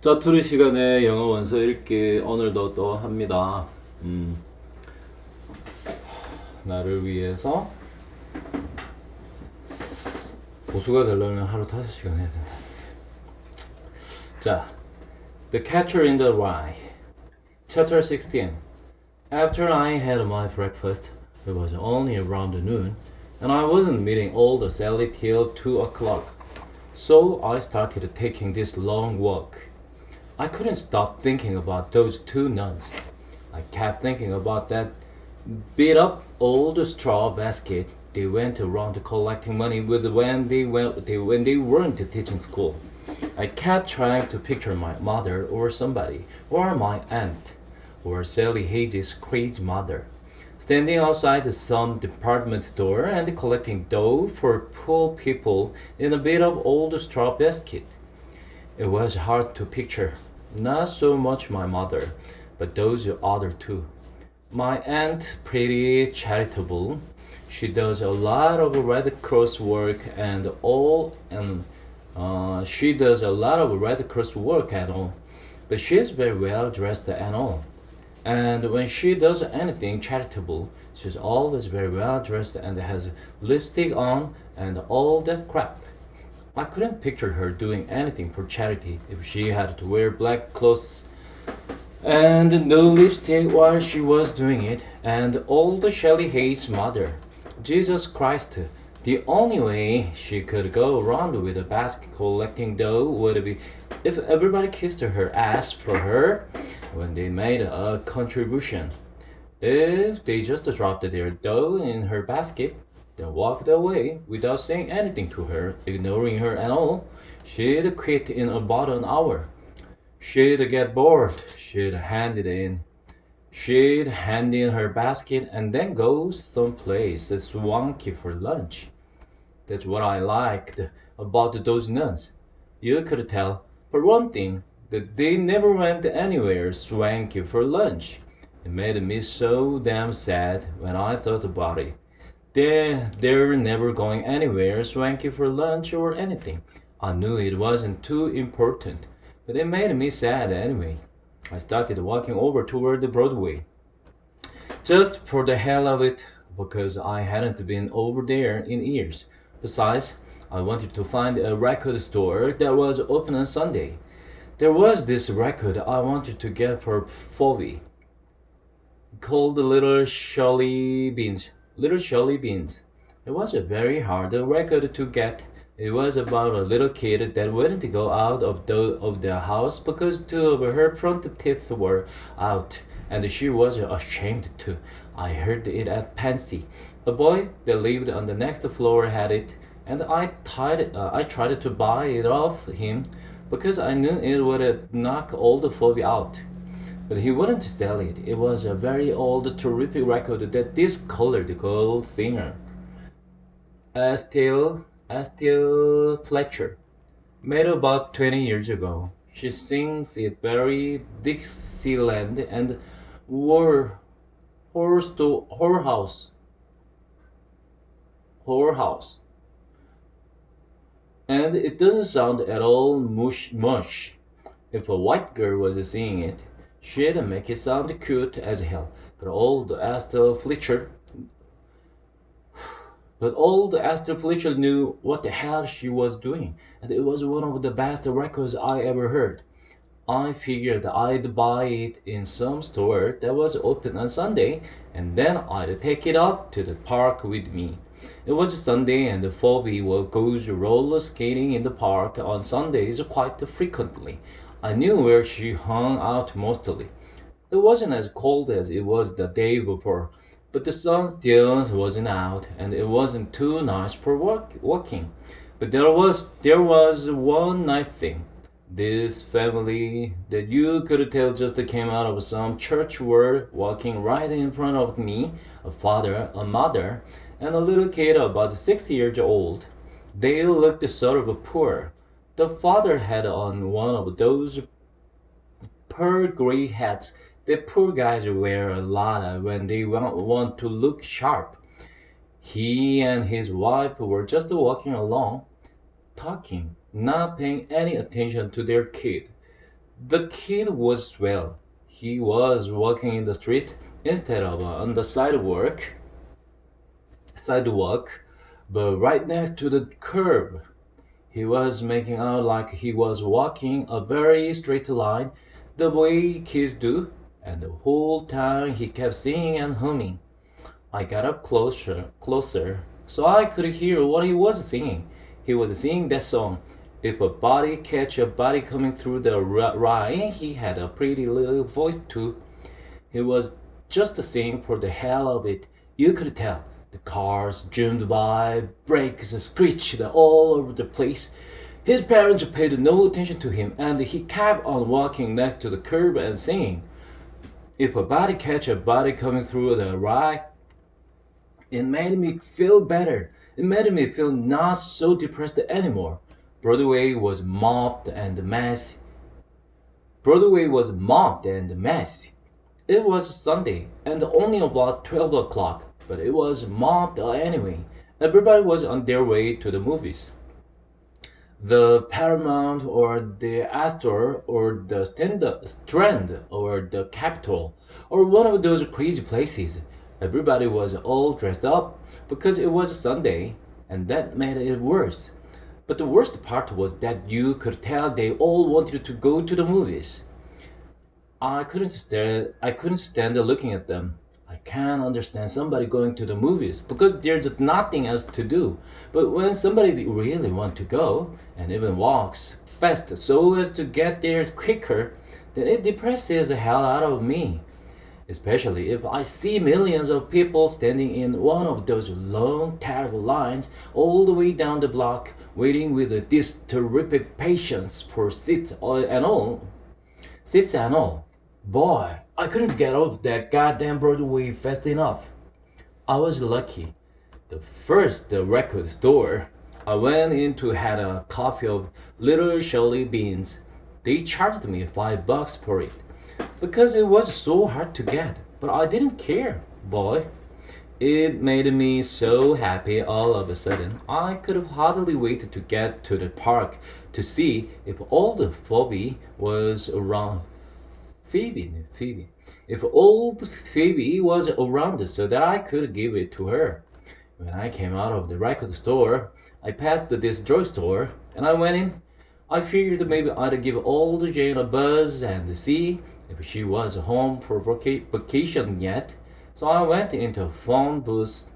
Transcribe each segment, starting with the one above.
짜투리 시간에 영어 원서 읽기 오늘도 또 합니다. 나를 위해서 고수가 되려면 하루 5시간 해야 된다. 자, The Catcher in the Rye, Chapter 16. After I had my breakfast, it was only around noon, and I wasn't meeting old Sally till 2 o'clock. So I started taking this long walk. I couldn't stop thinking about those two nuns. I kept thinking about that beat up old straw basket they went around collecting money with when they weren't teaching school. I kept trying to picture my mother or somebody, or my aunt, or Sally Hayes' crazy mother, standing outside some department store and collecting dough for poor people in a beat up old straw basket. It was hard to picture. Not so much my mother, but those other two. My aunt, pretty charitable. She does a lot of Red Cross work and all, and she does a lot of Red Cross work and all. But she's very well dressed and all. And when she does anything charitable, she's always very well dressed and has lipstick on and all that crap. I couldn't picture her doing anything for charity if she had to wear black clothes and no lipstick while she was doing it, and old Shelley Hayes' mother. Jesus Christ, the only way she could go around with a basket collecting dough would be if everybody kissed her ass for her when they made a contribution. If they just dropped their dough in her basket, then walked away without saying anything to her, ignoring her and all, she'd quit in about an hour. She'd get bored, she'd hand in her basket and then go someplace swanky for lunch. That's what I liked about those nuns. You could tell, for one thing, that they never went anywhere swanky for lunch. It made me so damn sad when I thought about it. They're never going anywhere swanky for lunch or anything. I knew it wasn't too important, but it made me sad anyway. I started walking over toward the Broadway, just for the hell of it, because I hadn't been over there in years. Besides, I wanted to find a record store that was open on Sunday. There was this record I wanted to get for Phoebe, called Little Shirley Beans. Little Shirley Beans. It was a very hard record to get. It was about a little kid that wouldn't go out of the house because two of her front teeth were out, and she was ashamed to. I heard it at Pansy. A boy that lived on the next floor had it, and I tried to buy it off him because I knew it would knock old Phoebe out. But he wouldn't sell it. It was a very old, terrific record that this colored gold singer, Estelle Fletcher, made about 20 years ago. She sings it very Dixieland and war, whorehouse, whorehouse. And it doesn't sound at all mush. If a white girl was singing it, she'd make it sound cute as hell. But old Esther Fletcher knew what the hell she was doing, and it was one of the best records I ever heard. I figured I'd buy it in some store that was open on Sunday, and then I'd take it up to the park with me. It was Sunday, and Phoebe goes roller skating in the park on Sundays quite frequently. I knew where she hung out mostly. It wasn't as cold as it was the day before, but the sun still wasn't out, and it wasn't too nice for walking. But there was one nice thing. This family that you could tell just came out of some church were walking right in front of me, a father, a mother, and a little kid about 6 years old. They looked sort of poor. The father had on one of those pearl gray hats that poor guys wear a lot when they want to look sharp. He and his wife were just walking along, talking, not paying any attention to their kid. The kid was swell. He was walking in the street instead of on the sidewalk, but right next to the curb. He was making out like he was walking a very straight line, the way kids do, and the whole time he kept singing and humming. I got up closer, so I could hear what he was singing. He was singing that song. If a body catch a body coming through the rye, he had a pretty little voice too. He was just singing for the hell of it. You could tell. The cars zoomed by, brakes screeched all over the place. His parents paid no attention to him, and he kept on walking next to the curb and singing. If a body catch a body coming through the rye, it made me feel better. It made me feel not so depressed anymore. Broadway was mobbed and messy. Broadway was mobbed and messy. It was Sunday and only about 12 o'clock, but it was mobbed anyway. Everybody was on their way to the movies. The Paramount or the Astor or the Strand or the Capitol or one of those crazy places. Everybody was all dressed up because it was Sunday, and that made it worse. But the worst part was that you could tell they all wanted to go to the movies. I couldn't stand looking at them. I can't understand somebody going to the movies because there's nothing else to do. But when somebody really wants to go and even walks fast so as to get there quicker, then it depresses the hell out of me. Especially if I see millions of people standing in one of those long, terrible lines all the way down the block, waiting with this terrific patience for seats and all. Boy, I couldn't get off that goddamn Broadway fast enough. I was lucky. The first record store I went into had a copy of Little Shirley Beans. They charged me $5 for it because it was so hard to get, but I didn't care, boy. It made me so happy all of a sudden. I could have hardly waited to get to the park to see if old Phoebe was around. Phoebe. If old Phoebe was around so that I could give it to her. When I came out of the record store, I passed this drugstore and I went in. I figured maybe I'd give old Jane a buzz and see if she was home for vacation yet. So I went into a phone booth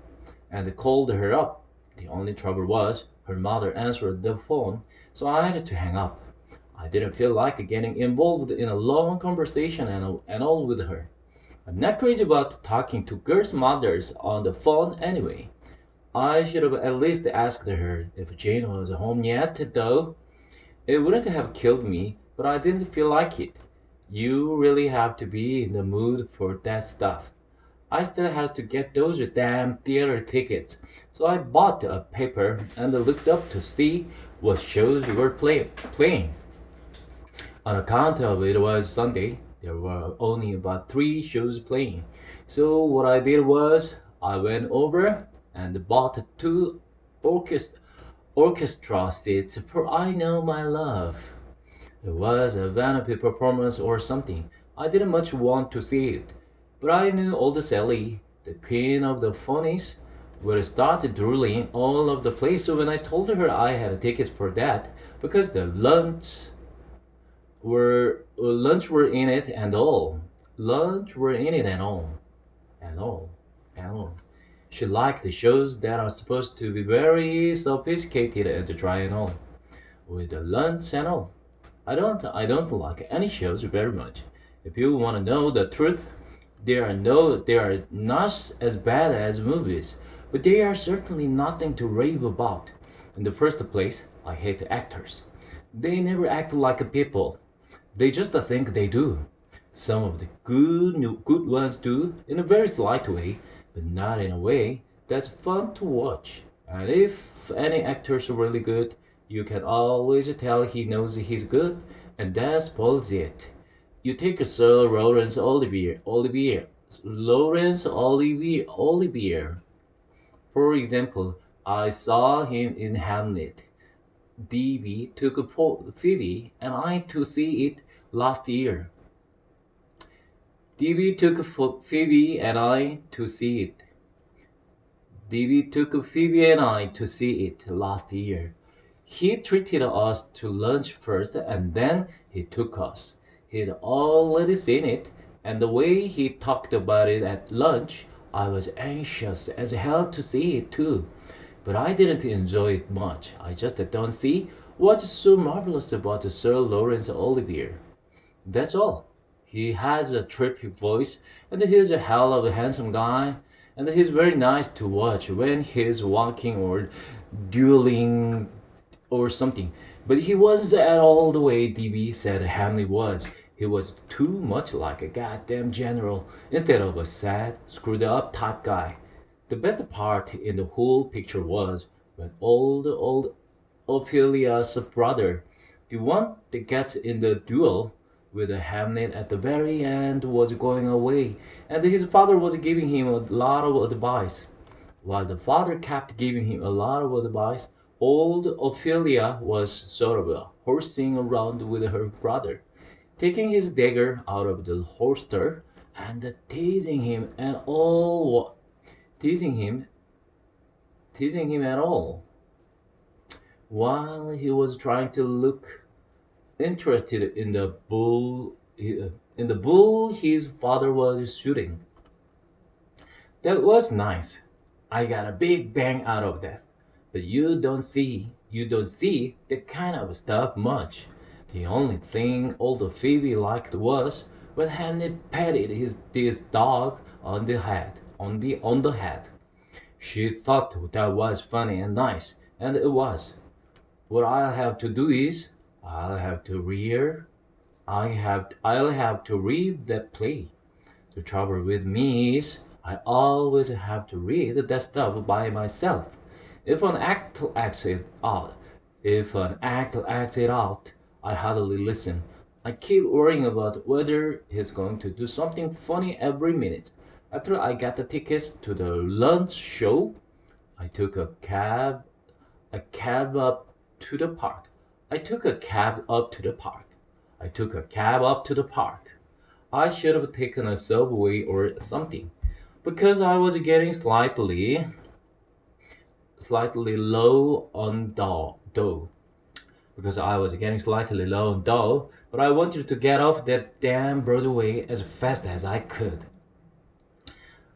and called her up. The only trouble was her mother answered the phone, so I had to hang up. I didn't feel like getting involved in a long conversation and all with her. I'm not crazy about talking to girls' mothers on the phone anyway. I should have at least asked her if Jane was home yet, though. It wouldn't have killed me, but I didn't feel like it. You really have to be in the mood for that stuff. I still had to get those damn theater tickets, so I bought a paper and looked up to see what shows were playing. On account of it was Sunday, there were only about 3 shows playing. So what I did was I went over and bought 2 orchestra seats for I Know My Love. It was a vanity performance or something. I didn't much want to see it, but I knew old Sally, the queen of the phonies, would start drooling all over the place when I told her I had tickets for that because the lunch were in it and all. Lunch were in it and all. And all. And all. She liked the shows that are supposed to be very sophisticated and dry and all. With the lunch and all. I don't like any shows very much. If you want to know the truth, they are not as bad as movies, but they are certainly nothing to rave about. In the first place, I hate actors. They never act like people. They just think they do. Some of the good ones do in a very slight way, but not in a way that's fun to watch. And if any actor's really good, you can always tell he knows he's good, and that spoils it. You take Sir Laurence Olivier. For example, I saw him in Hamlet. DB took Phoebe and I to see it last year. DB took Phoebe and I to see it. DB took Phoebe and I to see it last year. He treated us to lunch first and then he took us. He'd already seen it, and the way he talked about it at lunch, I was anxious as hell to see it too. But I didn't enjoy it much. I just don't see what's so marvelous about Sir Lawrence Olivier. That's all. He has a trippy voice, and he's a hell of a handsome guy, and he's very nice to watch when he's walking or dueling or something. But he wasn't at all the way DB said Hamlet was. He was too much like a goddamn general instead of a sad, screwed up type guy. The best part in the whole picture was when old Ophelia's brother, the one that gets in the duel with Hamlet at the very end, was going away, and his father was giving him a lot of advice. While the father kept giving him a lot of advice, old Ophelia was sort of horsing around with her brother, taking his dagger out of the holster and teasing him, teasing him at all, while he was trying to look interested in the bull his father was shooting. That was nice. I got a big bang out of that. But you don't see that kind of stuff much. The only thing old Phoebe liked was when Henry patted this dog on the head. She thought that was funny and nice, and it was. What I'll have to do is I'll have to read I'll have to read that play. The trouble with me is I always have to read that stuff by myself. If an act acts it out, if an act acts it out, I hardly listen. I keep worrying about whether he's going to do something funny every minute. After I got the tickets to the lunch show, I took a cab up to the park. I took a cab up to the park. I took a cab up to the park. I should have taken a subway or something because I was getting slightly low on dough. Because I was getting slightly low on dough, but I wanted to get off that damn Broadway as fast as I could.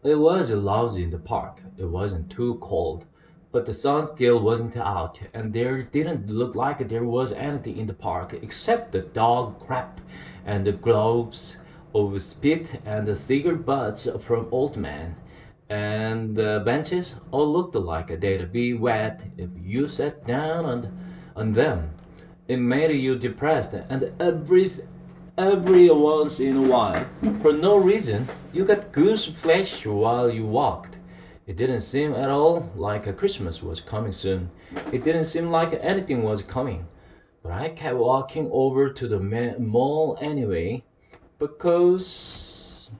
It was lousy in the park. It wasn't too cold, but the sun still wasn't out, and there didn't look like there was anything in the park except the dog crap and the globes of spit and the cigarette butts from Old Man. And the benches all looked like they'd be wet if you sat down on them. It made you depressed, and every once in a while, for no reason, you got goose flesh while you walked. It didn't seem at all like Christmas was coming soon. It didn't seem like anything was coming. But I kept walking over to the mall anyway, because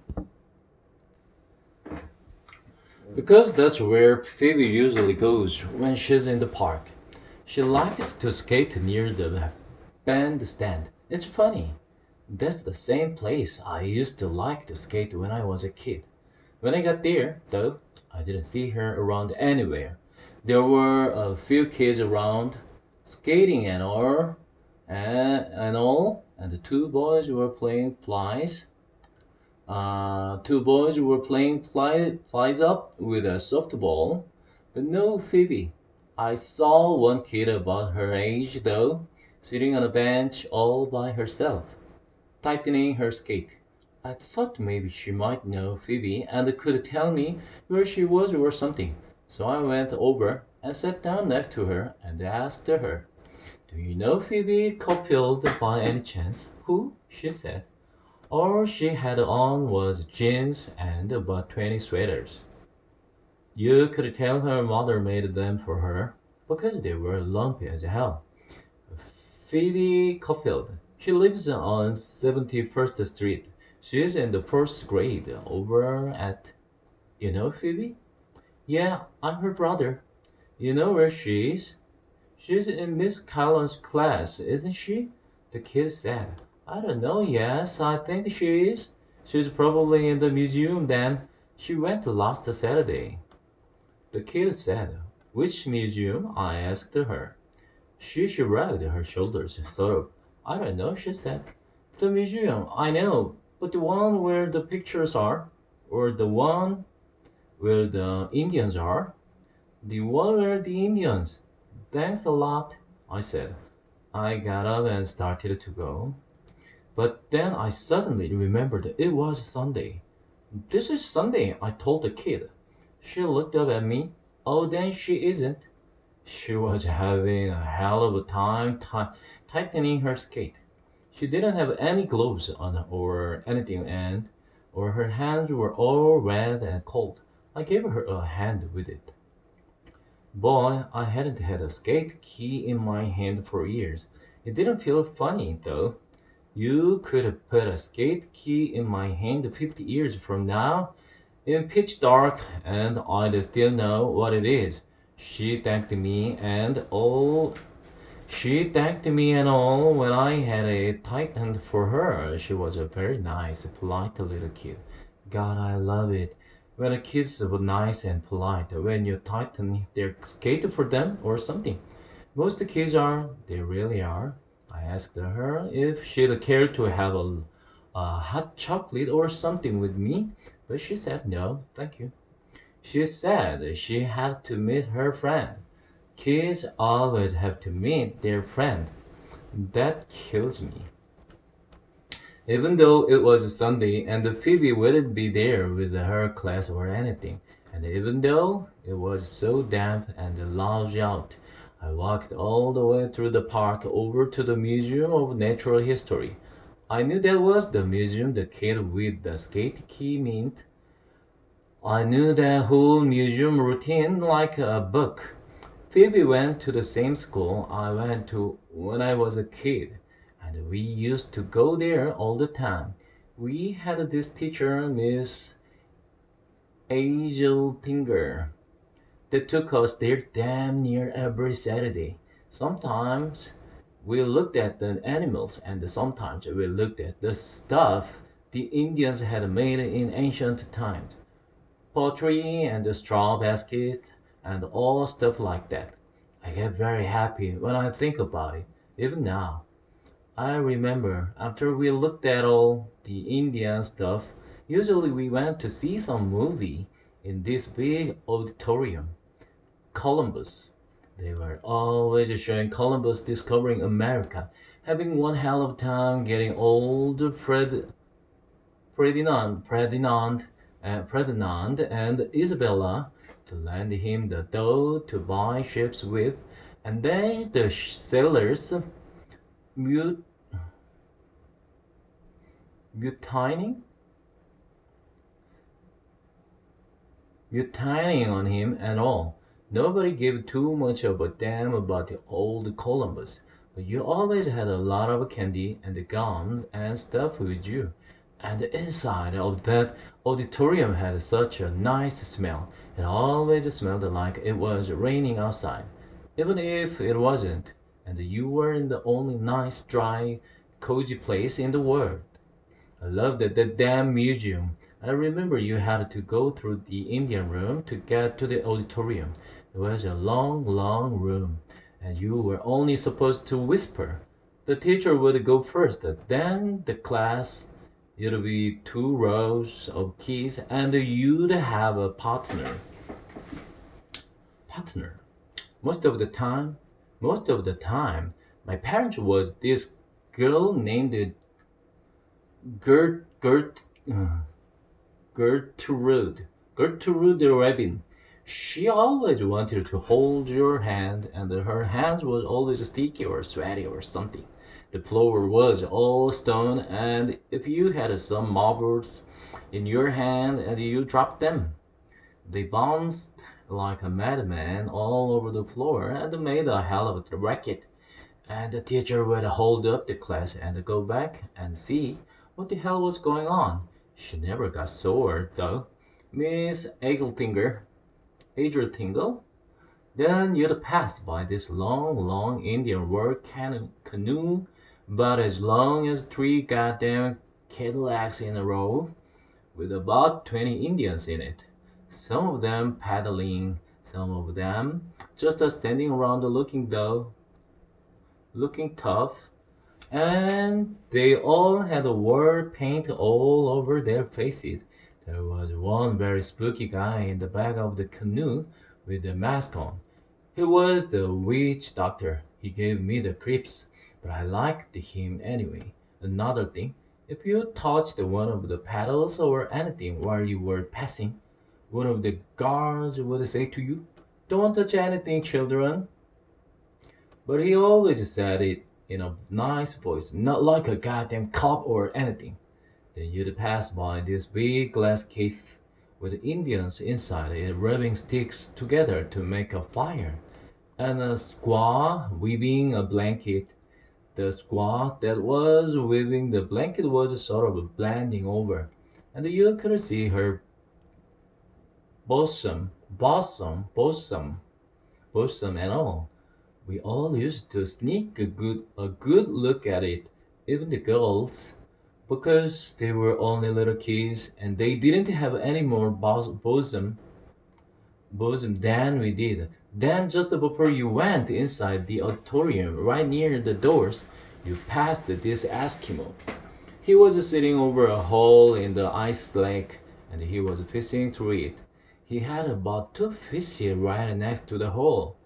because that's where Phoebe usually goes when she's in the park. She likes to skate near the bandstand. It's funny. That's the same place I used to like to skate when I was a kid. When I got there, though, I didn't see her around anywhere. There were a few kids around, skating and the two boys were playing flies. Two boys were playing flies up with a softball, but no Phoebe. I saw one kid about her age, though, sitting on a bench all by herself, tightening her skate. I thought maybe she might know Phoebe and could tell me where she was or something. So I went over and sat down next to her and asked her, "Do you know Phoebe Caulfield by any chance?" "Who?" she said. All she had on was jeans and about 20 sweaters. You could tell her mother made them for her because they were lumpy as hell. Phoebe Caulfield. She lives on 71st Street. She's in the first grade over at. You know Phoebe? Yeah, I'm her brother. You know where she is? She's in Miss Callan's class, isn't she? The kid said. I don't know, yes, I think she is. She's probably in the museum then. She went last Saturday. The kid said, "Which museum?" I asked her. She shrugged her shoulders, sort of. "I don't know," she said. "The museum, I know, but the one where the pictures are? Or the one where the Indians are?" "The one where the Indians." "Thanks a lot," I said. I got up and started to go. But then I suddenly remembered it was Sunday. "This is Sunday," I told the kid. She looked up at me. "Oh, then she isn't." She was having a hell of a time tightening her skate. She didn't have any gloves on or anything, and or her hands were all red and cold. I gave her a hand with it. Boy, I hadn't had a skate key in my hand for years. It didn't feel funny, though. You could have put a skate key in my hand 50 years from now in pitch dark, and I'd still know what it is. She thanked me and all when I had it tightened for her. She was a very nice, polite little kid. God, I love it. When a kid's nice and polite, when you tighten their skate for them or something. Most kids are, they really are. I asked her if she'd care to have a hot chocolate or something with me, but she said no, thank you. She said she had to meet her friend. Kids always have to meet their friend. That kills me. Even though it was Sunday and Phoebe wouldn't be there with her class or anything, and even though it was so damp and lousy out, I walked all the way through the park over to the Museum of Natural History. I knew that was the museum the kid with the skate key meant. I knew that whole museum routine like a book. Phoebe went to the same school I went to when I was a kid, and we used to go there all the time. We had this teacher, Miss Ageltinger, that took us there damn near every Saturday. Sometimes we looked at the animals, and sometimes we looked at the stuff the Indians had made in ancient times. Pottery and the straw baskets and all stuff like that. I get very happy when I think about it, even now. I remember after we looked at all the Indian stuff, usually we went to see some movie in this big auditorium. Columbus. They were always showing Columbus discovering America, having one hell of a time getting old Ferdinand and Isabella to lend him the dough to buy ships with, and then the sailors mut- mutinying, mutinying on him and all. Nobody gave too much of a damn about the old Columbus, but you always had a lot of candy and gums and stuff with you. And the inside of that auditorium had such a nice smell. It always smelled like it was raining outside, even if it wasn't, and you were in the only nice, dry, cozy place in the world. I loved that damn museum. I remember you had to go through the Indian room to get to the auditorium. It was a long, long room, and you were only supposed to whisper. The teacher would go first, then the class. It'd be two rows of keys, and you'd have a partner. Partner. Most of the time, most of the time, my parents was this girl named Gert Gert Gertrude. Gertrude Rabin. She always wanted to hold your hand, and her hands was always sticky or sweaty or something. The floor was all stone, and if you had some marbles in your hand and you dropped them, they bounced like a madman all over the floor and made a hell of a racket. And the teacher would hold up the class and go back and see what the hell was going on. She never got sore, though. Miss Ageltingle, then you'd pass by this long, long Indian war canoe But as long as three goddamn Cadillacs in a row with about 20 Indians in it, some of them paddling, some of them just standing around looking tough, and they all had war paint all over their faces. There was one very spooky guy in the back of the canoe with a mask on. He was the witch doctor. He gave me the creeps, but I liked him anyway. Another thing, if you touched one of the paddles or anything while you were passing, one of the guards would say to you, "Don't touch anything, children." But he always said it in a nice voice, not like a goddamn cop or anything. Then you'd pass by this big glass case with Indians inside it rubbing sticks together to make a fire, and a squaw weaving a blanket. The squaw that was weaving the blanket was sort of blending over, and you could see her bosom and all. We all used to sneak a good look at it, even the girls, because they were only little kids and they didn't have any more bosom than we did. Then just before you went inside the auditorium, right near the doors, you passed this Eskimo. He was sitting over a hole in the ice lake and he was fishing through it. He had about 2 fish right next to the hole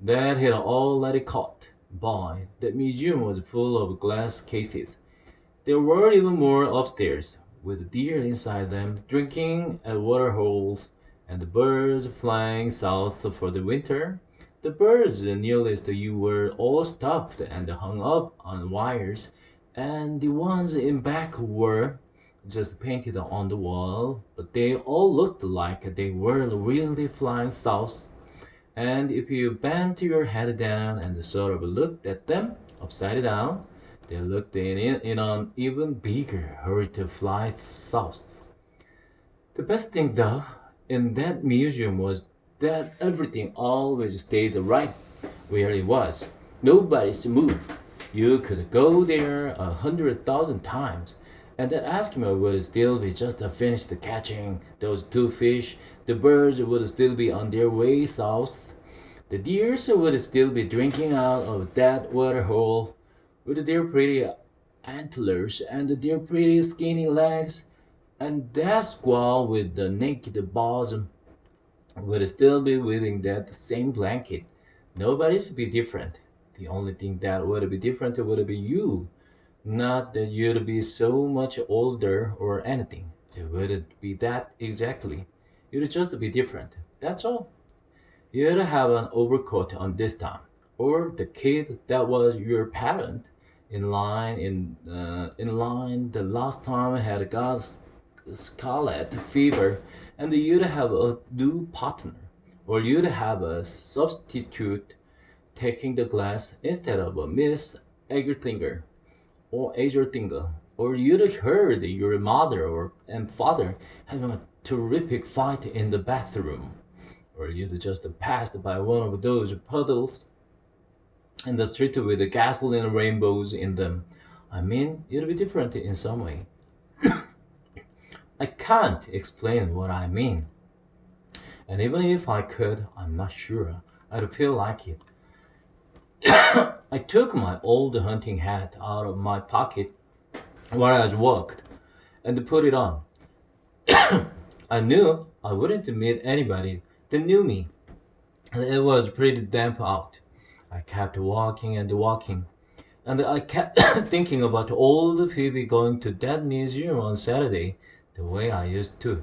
that he'd already caught. Boy, the museum was full of glass cases. There were even more upstairs, with deer inside them, drinking at water holes, and the birds flying south for the winter. The birds nearest you were all stuffed and hung up on wires, and the ones in back were just painted on the wall, but they all looked like they were really flying south. And if you bent your head down and sort of looked at them upside down, they looked in an even bigger hurry to fly south. The best thing, though, in that museum was that everything always stayed right where it was. Nobody's moved. You could go there 100,000 times, and that Eskimo would still be just finished catching those 2 fish. The birds would still be on their way south. The deers would still be drinking out of that water hole with their pretty antlers and their pretty skinny legs, and that squaw with the naked bosom would still be weaving that same blanket. Nobody's be different. The only thing that would be different would be you. Not that you'd be so much older or anything. It wouldn't be that exactly. You'd just be different. That's all. You'd have an overcoat on this time, or the kid that was your parent in line the last time had got scarlet fever, and you'd have a new partner, or you'd have a substitute taking the class instead of a Miss Egertinger or Egertinger, or you'd heard your mother and father having a terrific fight in the bathroom, or you'd just passed by one of those puddles in the street with the gasoline rainbows in them. I mean, you'd be different in some way. I can't explain what I mean, and even if I could, I'm not sure I'd feel like it. I took my old hunting hat out of my pocket while I walked and put it on. I knew I wouldn't meet anybody that knew me. It was pretty damp out. I kept walking and walking, and I kept thinking about old Phoebe going to that museum on Saturday the way I used to.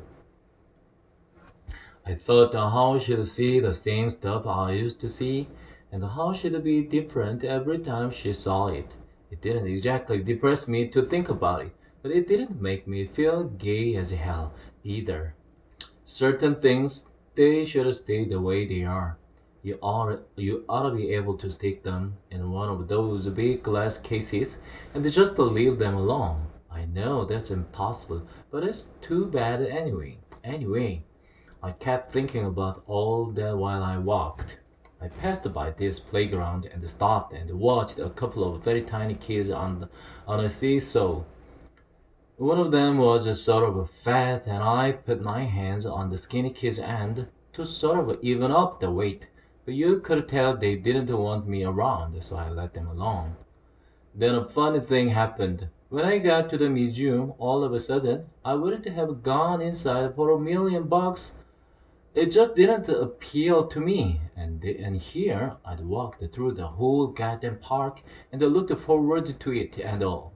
I thought how she'd see the same stuff I used to see, and how she'd be different every time she saw it. It didn't exactly depress me to think about it, but it didn't make me feel gay as hell either. Certain things, they should stay the way they are. You ought to be able to stick them in one of those big glass cases and just to leave them alone. I know that's impossible, but it's too bad anyway. Anyway, I kept thinking about all that while I walked. I passed by this playground and stopped and watched a couple of very tiny kids on a seesaw. One of them was sort of fat, and I put my hands on the skinny kid's end to sort of even up the weight. But you could tell they didn't want me around, so I let them alone. Then a funny thing happened. When I got to the museum, all of a sudden, I wouldn't have gone inside for $1,000,000. It just didn't appeal to me. And here I'd walked through the whole goddamn park and looked forward to it and all.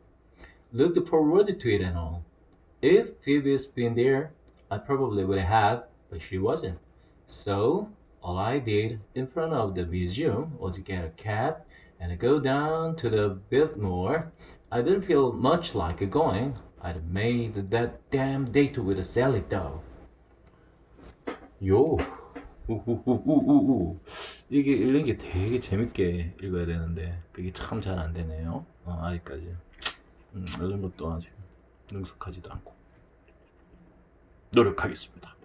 Looked forward to it and all. If Phoebe's been there, I probably would have, but she wasn't. So all I did in front of the museum was get a cab and go down to the Biltmore. I didn't feel much like going. I'd made that damn date with Sally though. 요. 우우우우우우. 이게 읽는 게 되게 재밌게 읽어야 되는데 그게 참 잘 안 되네요. 아직까지. 이 정도 아직 능숙하지도 않고 노력하겠습니다.